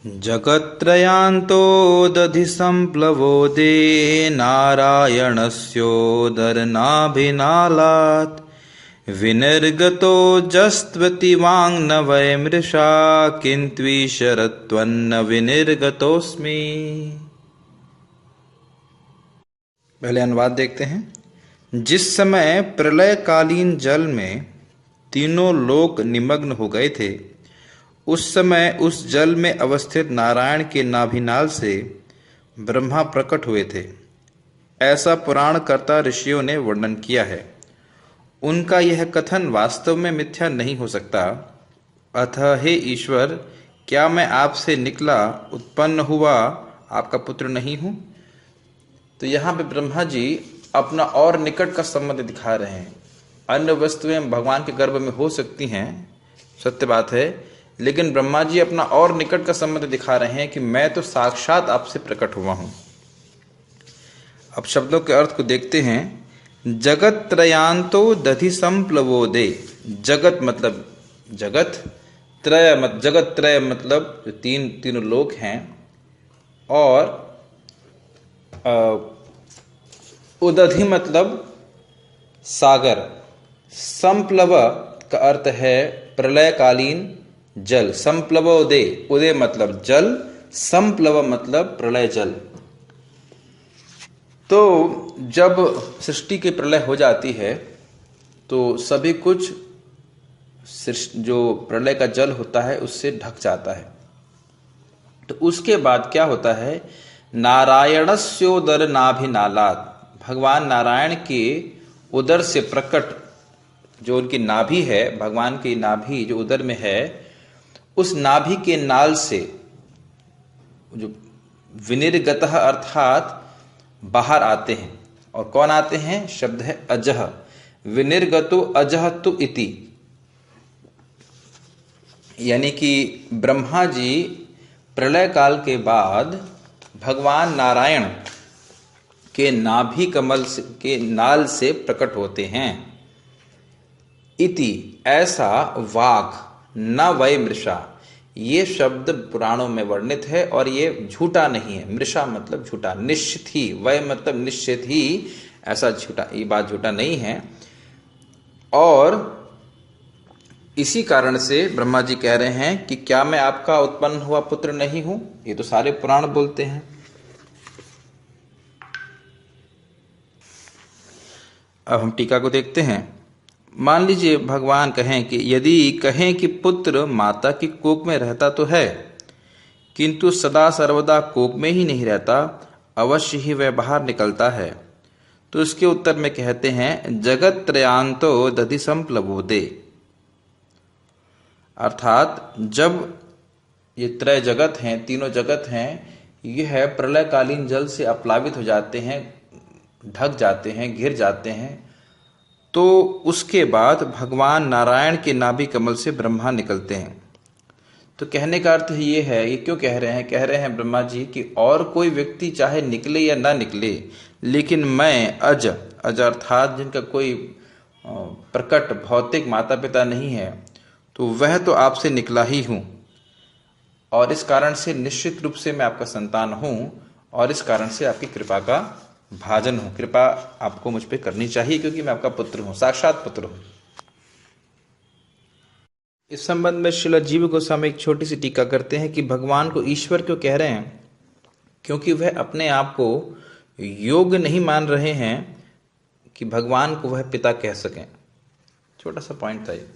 जगत्त्रयान्तो दधिसम्प्लवोदे नारायणस्योदरनाभिनालात् विनिर्गतो जस्त्वति वाङ्न वैमृषा किन्त्वीश्वरत्वन्न विनिर्गतोऽस्मि। पहले अनुवाद देखते हैं। जिस समय प्रलयकालीन जल में तीनों लोक निमग्न हो गए थे, उस समय उस जल में अवस्थित नारायण के नाभिनाल से ब्रह्मा प्रकट हुए थे। ऐसा पुराणकर्ता ऋषियों ने वर्णन किया है। उनका यह कथन वास्तव में मिथ्या नहीं हो सकता। अतः हे ईश्वर, क्या मैं आपसे निकला उत्पन्न हुआ आपका पुत्र नहीं हूं? तो यहाँ पे ब्रह्मा जी अपना और निकट का संबंध दिखा रहे हैं। अन्य वस्तुएं भगवान के गर्भ में हो सकती हैं, सत्य बात है, लेकिन ब्रह्मा जी अपना और निकट का संबंध दिखा रहे हैं कि मैं तो साक्षात आपसे प्रकट हुआ हूं। अब शब्दों के अर्थ को देखते हैं। जगत त्रयांतो दधि संप्लवोदे। जगत मतलब जगत, जगत त्रय मतलब जो तीनों लोक हैं, और उदधि मतलब सागर। संप्लव का अर्थ है प्रलयकालीन जल। संप्लवोदय, उदय मतलब जल, संप्लव मतलब प्रलय जल। तो जब सृष्टि की प्रलय हो जाती है तो सभी कुछ जो प्रलय का जल होता है उससे ढक जाता है। तो उसके बाद क्या होता है? नारायणस्योदर नाभिनालात्, भगवान नारायण के उदर से प्रकट जो उनकी नाभि है, भगवान की नाभि जो उदर में है, उस नाभि के नाल से जो विनिर्गतः अर्थात बाहर आते हैं। और कौन आते हैं? शब्द है अजह। विनिर्गतो अजह तु इति, यानी कि ब्रह्मा जी प्रलय काल के बाद भगवान नारायण के नाभि कमल के नाल से प्रकट होते हैं। इति, ऐसा वाक न वै मृषा, ये शब्द पुराणों में वर्णित है और ये झूठा नहीं है। मृषा मतलब झूठा, निश्चित ही, वै मतलब निश्चित ही, ऐसा झूठा, ये बात झूठा नहीं है। और इसी कारण से ब्रह्मा जी कह रहे हैं कि क्या मैं आपका उत्पन्न हुआ पुत्र नहीं हूं? ये तो सारे पुराण बोलते हैं। अब हम टीका को देखते हैं। मान लीजिए भगवान कहें कि पुत्र माता की कोख में रहता तो है, किंतु सदा सर्वदा कोख में ही नहीं रहता, अवश्य ही वह बाहर निकलता है। तो इसके उत्तर में कहते हैं जगत त्रयांतो दधि संप्लवोदे, अर्थात जब ये त्रय जगत हैं, तीनों जगत हैं, यह प्रलयकालीन जल से अपलावित हो जाते हैं, ढक जाते हैं, घिर जाते हैं, तो उसके बाद भगवान नारायण के नाभि कमल से ब्रह्मा निकलते हैं। तो कहने का अर्थ ये है, ये क्यों कह रहे हैं? कह रहे हैं ब्रह्मा जी कि और कोई व्यक्ति चाहे निकले या ना निकले, लेकिन मैं अज अर्थात जिनका कोई प्रकट भौतिक माता पिता नहीं है, तो वह तो आपसे निकला ही हूं, और इस कारण से निश्चित रूप से मैं आपका संतान हूं, और इस कारण से आपकी कृपा का भाजन हूं। कृपा आपको मुझ पर करनी चाहिए, क्योंकि मैं आपका पुत्र हूं, साक्षात पुत्र हूं। इस संबंध में श्रील जीव गोस्वामी एक छोटी सी टीका करते हैं कि भगवान को ईश्वर क्यों कह रहे हैं? क्योंकि वह अपने आप को योग्य नहीं मान रहे हैं कि भगवान को वह पिता कह सकें। छोटा सा पॉइंट था ये।